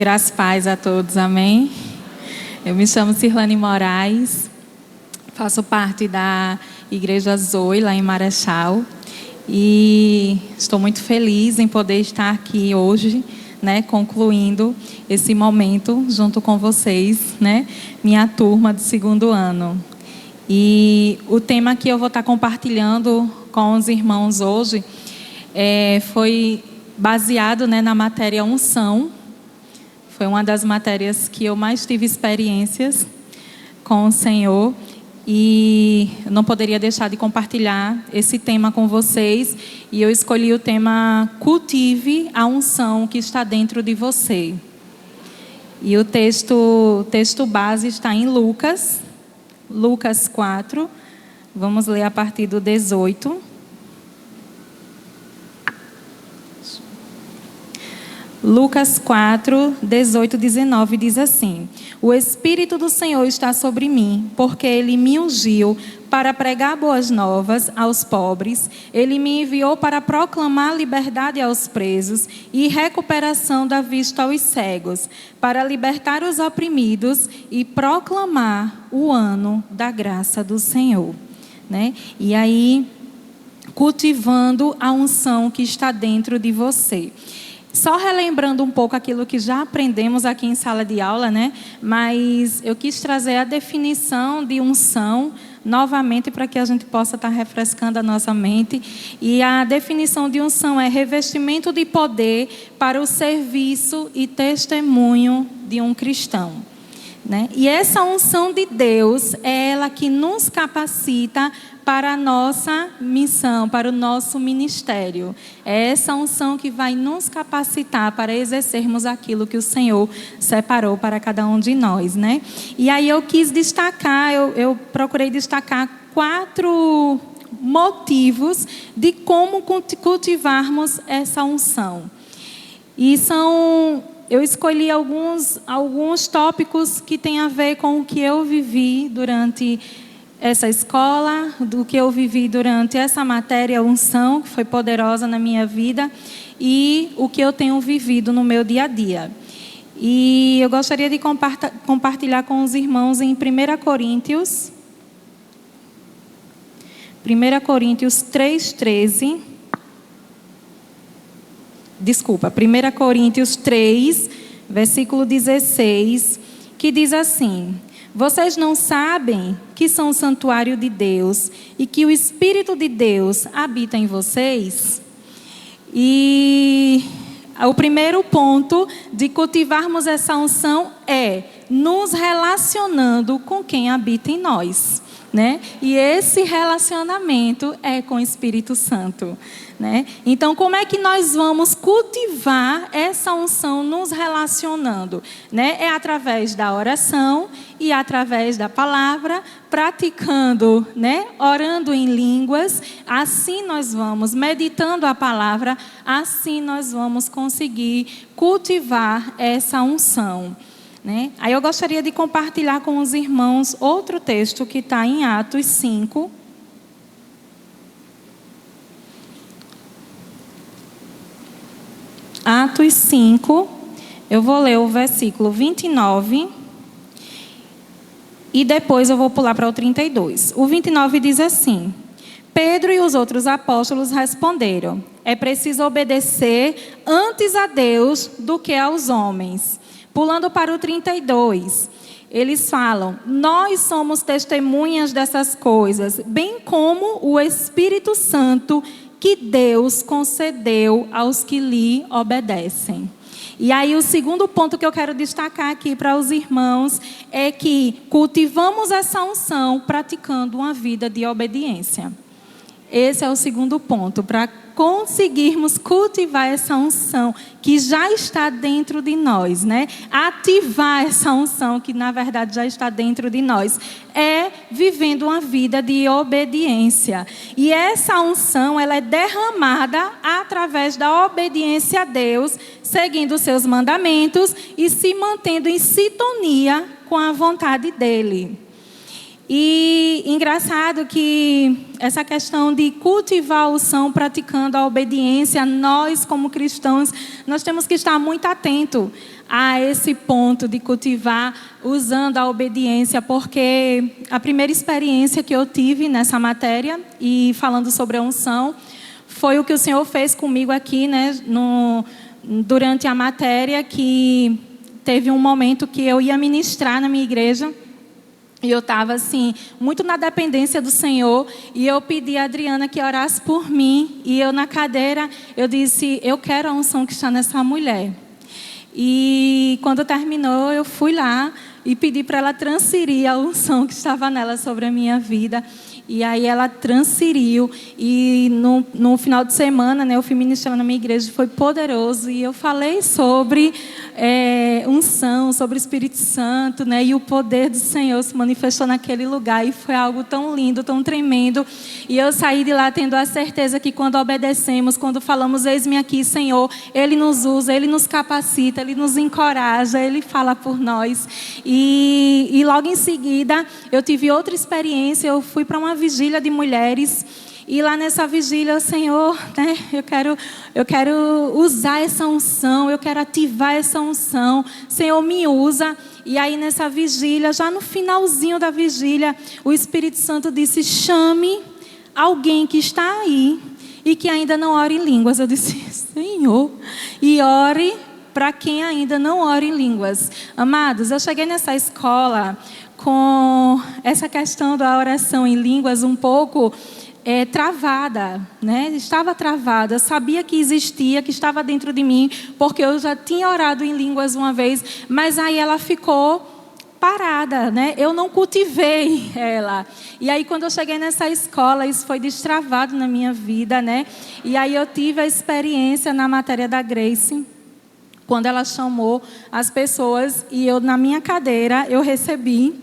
Graças e paz a todos, amém? Eu me chamo Cirlane Moraes, faço parte da Igreja Zoe, lá em Marechal, e estou muito feliz em poder estar aqui hoje, concluindo esse momento junto com vocês, minha turma do segundo ano. E o tema que eu vou estar compartilhando com os irmãos hoje foi baseado na matéria unção. Foi uma das matérias que eu mais tive experiências com o Senhor e não poderia deixar de compartilhar esse tema com vocês. E eu escolhi o tema Cultive a unção que está dentro de você. E o texto base está em Lucas 4. Vamos ler a partir do 18. Lucas 4, 18, 19 diz assim: O Espírito do Senhor está sobre mim, porque Ele me ungiu para pregar boas novas aos pobres. Ele me enviou para proclamar liberdade aos presos e recuperação da vista aos cegos, para libertar os oprimidos e proclamar o ano da graça do Senhor. E aí, cultivando a unção que está dentro de você. Só relembrando um pouco aquilo que já aprendemos aqui em sala de aula, mas eu quis trazer a definição de unção novamente para que a gente possa estar refrescando a nossa mente. E a definição de unção é revestimento de poder para o serviço e testemunho de um cristão. E essa unção de Deus é ela que nos capacita para a nossa missão, para o nosso ministério. É essa unção que vai nos capacitar para exercermos aquilo que o Senhor separou para cada um de nós. E aí eu quis destacar, eu procurei destacar 4 motivos de como cultivarmos essa unção. E eu escolhi alguns tópicos que têm a ver com o que eu vivi durante essa escola, do que eu vivi durante essa matéria unção, que foi poderosa na minha vida, e o que eu tenho vivido no meu dia a dia. E eu gostaria de compartilhar com os irmãos em 1 Coríntios 3:13. Desculpa, 1 Coríntios 3, versículo 16, que diz assim: Vocês não sabem que são o santuário de Deus e que o Espírito de Deus habita em vocês? E o primeiro ponto de cultivarmos essa unção é nos relacionando com quem habita em nós. E esse relacionamento é com o Espírito Santo. Então, como é que nós vamos cultivar essa unção nos relacionando? É através da oração e através da palavra, praticando, orando em línguas. Assim nós vamos, meditando a palavra, assim nós vamos conseguir cultivar essa unção. Aí eu gostaria de compartilhar com os irmãos outro texto que está em Atos 5. Atos 5, eu vou ler o versículo 29 e depois eu vou pular para o 32. O 29 diz assim: Pedro e os outros apóstolos responderam: É preciso obedecer antes a Deus do que aos homens. Pulando para o 32, eles falam: Nós somos testemunhas dessas coisas, bem como o Espírito Santo que Deus concedeu aos que lhe obedecem. E aí o segundo ponto que eu quero destacar aqui para os irmãos é que cultivamos essa unção praticando uma vida de obediência. Esse é o segundo ponto, para conseguirmos cultivar essa unção que já está dentro de nós, Ativar essa unção que na verdade já está dentro de nós, é vivendo uma vida de obediência. E essa unção, ela é derramada através da obediência a Deus, seguindo os seus mandamentos e se mantendo em sintonia com a vontade dele. E engraçado que essa questão de cultivar a unção, praticando a obediência, nós como cristãos, nós temos que estar muito atentos a esse ponto de cultivar usando a obediência, porque a primeira experiência que eu tive nessa matéria e falando sobre a unção foi o que o Senhor fez comigo aqui, né, durante a matéria, que teve um momento que eu ia ministrar na minha igreja. E eu estava assim, muito na dependência do Senhor. E eu pedi a Adriana que orasse por mim. E eu na cadeira, eu disse, eu quero a unção que está nessa mulher. E quando terminou, eu fui lá e pedi para ela transferir a unção que estava nela sobre a minha vida. E aí ela transferiu. E no final de semana, né, eu fui ministrar na minha igreja, foi poderoso. E eu falei sobre unção, sobre o Espírito Santo, né, e o poder do Senhor se manifestou naquele lugar. E foi algo tão lindo, tão tremendo. E eu saí de lá tendo a certeza que quando obedecemos, quando falamos, eis-me aqui, Senhor, Ele nos usa, Ele nos capacita, Ele nos encoraja, Ele fala por nós. E logo em seguida, eu tive outra experiência. Eu fui para uma vigília de mulheres. E lá nessa vigília, Senhor, né, eu quero usar essa unção, eu quero ativar essa unção. Senhor, me usa. E aí nessa vigília, já no finalzinho da vigília, o Espírito Santo disse, chame alguém que está aí e que ainda não ora em línguas. Eu disse, Senhor, e ore para quem ainda não ora em línguas. Amados, eu cheguei nessa escola com essa questão da oração em línguas um pouco travada, né? Estava travada, sabia que existia, que estava dentro de mim, porque eu já tinha orado em línguas uma vez, mas aí ela ficou parada, né? Eu não cultivei ela. E aí quando eu cheguei nessa escola, isso foi destravado na minha vida, né? E aí eu tive a experiência na matéria da Grace, quando ela chamou as pessoas e eu na minha cadeira eu recebi,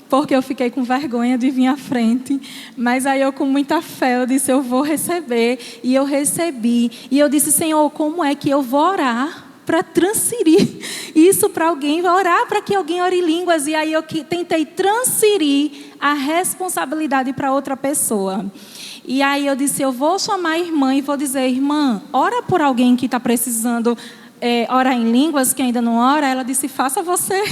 porque eu fiquei com vergonha de vir à frente. Mas aí eu, com muita fé, eu disse, eu vou receber. E eu recebi. E eu disse, Senhor, como é que eu vou orar para transferir isso para alguém? Vou orar para que alguém ore em línguas. E aí eu tentei transferir a responsabilidade para outra pessoa. E aí eu disse, eu vou chamar a irmã e vou dizer, irmã, ora por alguém que está precisando orar em línguas, que ainda não ora. Ela disse, faça você.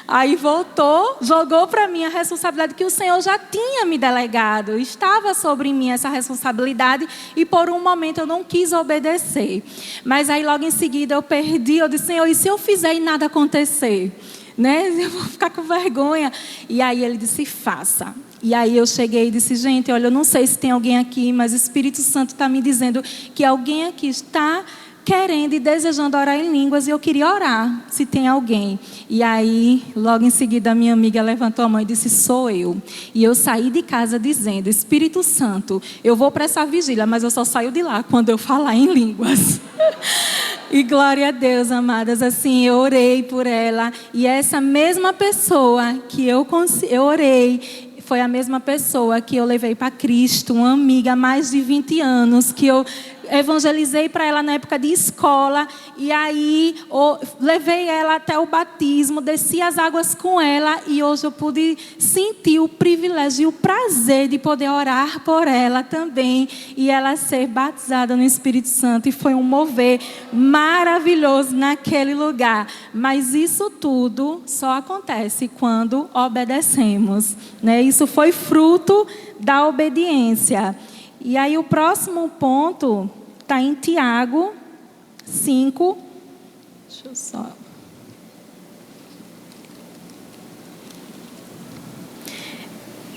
Aí voltou, jogou para mim a responsabilidade que o Senhor já tinha me delegado. Estava sobre mim essa responsabilidade e por um momento eu não quis obedecer. Mas aí logo em seguida eu perdi, eu disse, Senhor, e se eu fizer e nada acontecer? Né? Eu vou ficar com vergonha. E aí ele disse, faça. E aí eu cheguei e disse, gente, olha, eu não sei se tem alguém aqui, mas o Espírito Santo está me dizendo que alguém aqui está querendo e desejando orar em línguas, e eu queria orar, se tem alguém. E aí, logo em seguida, a minha amiga levantou a mão e disse, sou eu. E eu saí de casa dizendo, Espírito Santo, eu vou para essa vigília, mas eu só saio de lá quando eu falar em línguas. E glória a Deus, amadas, assim, eu orei por ela, e essa mesma pessoa que eu orei, foi a mesma pessoa que eu levei para Cristo, uma amiga há mais de 20 anos, que eu evangelizei para ela na época de escola, e aí levei ela até o batismo, desci as águas com ela, e hoje eu pude sentir o privilégio e o prazer de poder orar por ela também, e ela ser batizada no Espírito Santo, e foi um mover maravilhoso naquele lugar. Mas isso tudo só acontece quando obedecemos, né? Isso foi fruto da obediência. E aí o próximo ponto está em Tiago 5. Deixa eu só.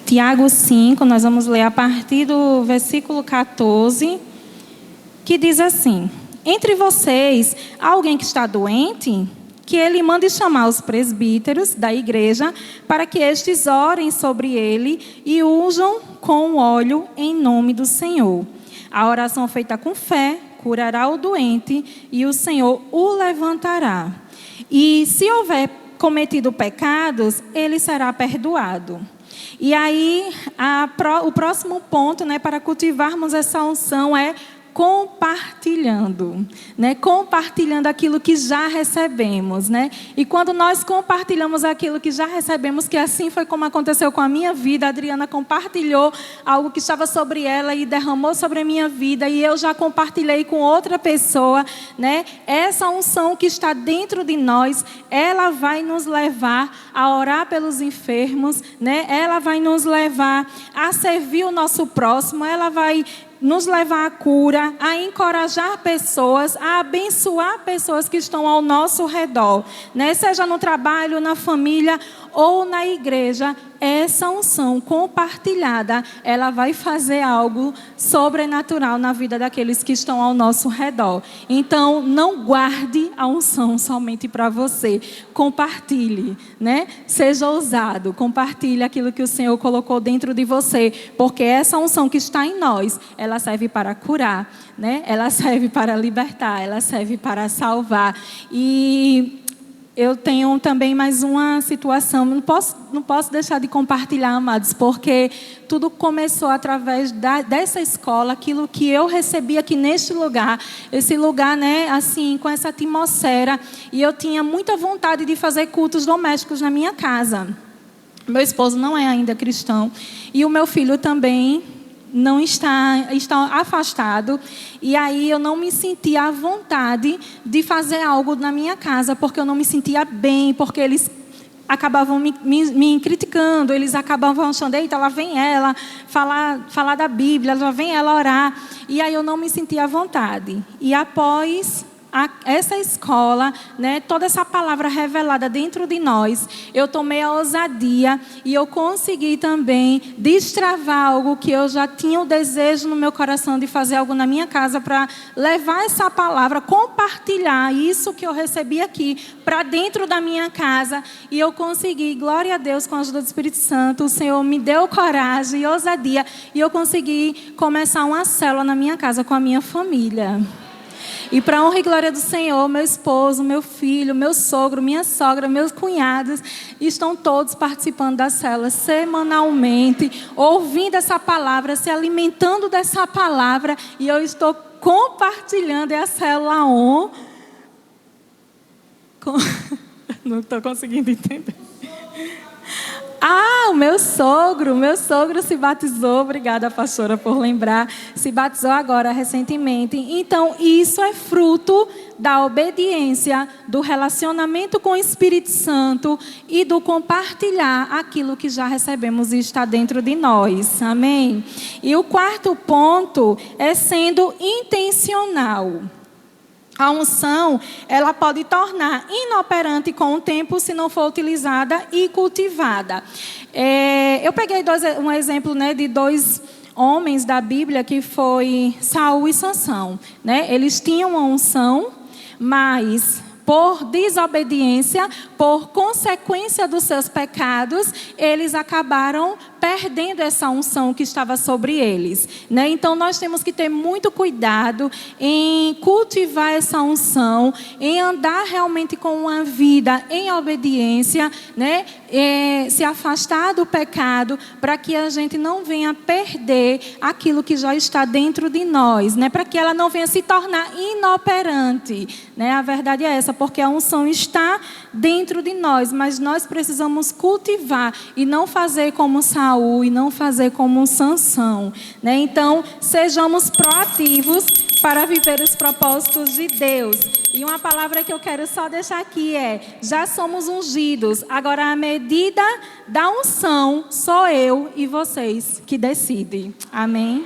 Tiago 5, nós vamos ler a partir do versículo 14, que diz assim: entre vocês, há alguém que está doente? Que ele mande chamar os presbíteros da igreja, para que estes orem sobre ele e unjam com óleo em nome do Senhor. A oração feita com fé curará o doente e o Senhor o levantará. E se houver cometido pecados, ele será perdoado. E aí, o próximo ponto, né, para cultivarmos essa unção é compartilhando, né? Compartilhando aquilo que já recebemos, né? E quando nós compartilhamos aquilo que já recebemos, que assim foi como aconteceu com a minha vida, a Adriana compartilhou algo que estava sobre ela e derramou sobre a minha vida, e eu já compartilhei com outra pessoa, né? Essa unção que está dentro de nós, ela vai nos levar a orar pelos enfermos, né? Ela vai nos levar a servir o nosso próximo, ela vai nos levar à cura, a encorajar pessoas, a abençoar pessoas que estão ao nosso redor, né? Seja no trabalho, na família ou na igreja, essa unção compartilhada, ela vai fazer algo sobrenatural na vida daqueles que estão ao nosso redor. Então, não guarde a unção somente para você. Compartilhe, né? Seja ousado, compartilhe aquilo que o Senhor colocou dentro de você, porque essa unção que está em nós, ela serve para curar, né? Ela serve para libertar, ela serve para salvar. E eu tenho também mais uma situação, não posso deixar de compartilhar, amados, porque tudo começou através dessa escola, aquilo que eu recebi aqui neste lugar, esse lugar, né, assim, com essa atmosfera, e eu tinha muita vontade de fazer cultos domésticos na minha casa. Meu esposo não é ainda cristão, e o meu filho também não está afastado, e aí eu não me sentia à vontade de fazer algo na minha casa, porque eu não me sentia bem, porque eles acabavam me criticando, eles acabavam achando, eita, lá vem ela falar da Bíblia, lá vem ela orar, e aí eu não me sentia à vontade. E após essa escola, né, toda essa palavra revelada dentro de nós, eu tomei a ousadia e eu consegui também destravar algo que eu já tinha o desejo no meu coração de fazer algo na minha casa para levar essa palavra, compartilhar isso que eu recebi aqui para dentro da minha casa, e eu consegui, glória a Deus, com a ajuda do Espírito Santo, o Senhor me deu coragem e ousadia, e eu consegui começar uma célula na minha casa com a minha família. E para a honra e glória do Senhor, meu esposo, meu filho, meu sogro, minha sogra, meus cunhados, estão todos participando da célula semanalmente, ouvindo essa palavra, se alimentando dessa palavra, e eu estou compartilhando a célula ON. Não estou conseguindo entender. O meu sogro se batizou, obrigada, pastora, por lembrar, se batizou agora, recentemente. Então, isso é fruto da obediência, do relacionamento com o Espírito Santo e do compartilhar aquilo que já recebemos e está dentro de nós, amém? E o quarto ponto é sendo intencional. A unção, ela pode tornar inoperante com o tempo se não for utilizada e cultivada. Eu peguei um exemplo, né, de dois homens da Bíblia, que foi Saul e Sansão, né? Eles tinham uma unção, mas por desobediência, por consequência dos seus pecados, eles acabaram perdendo essa unção que estava sobre eles, né? Então nós temos que ter muito cuidado em cultivar essa unção, em andar realmente com uma vida em obediência, né? Se afastar do pecado, para que a gente não venha perder aquilo que já está dentro de nós, né? Para que ela não venha se tornar inoperante, né? A verdade é essa, porque a unção está dentro de nós, mas nós precisamos cultivar e não fazer como Saul e não fazer como Sansão, né? Então, sejamos proativos para viver os propósitos de Deus. E uma palavra que eu quero só deixar aqui é: já somos ungidos, agora a medida da unção sou eu e vocês que decidem. Amém?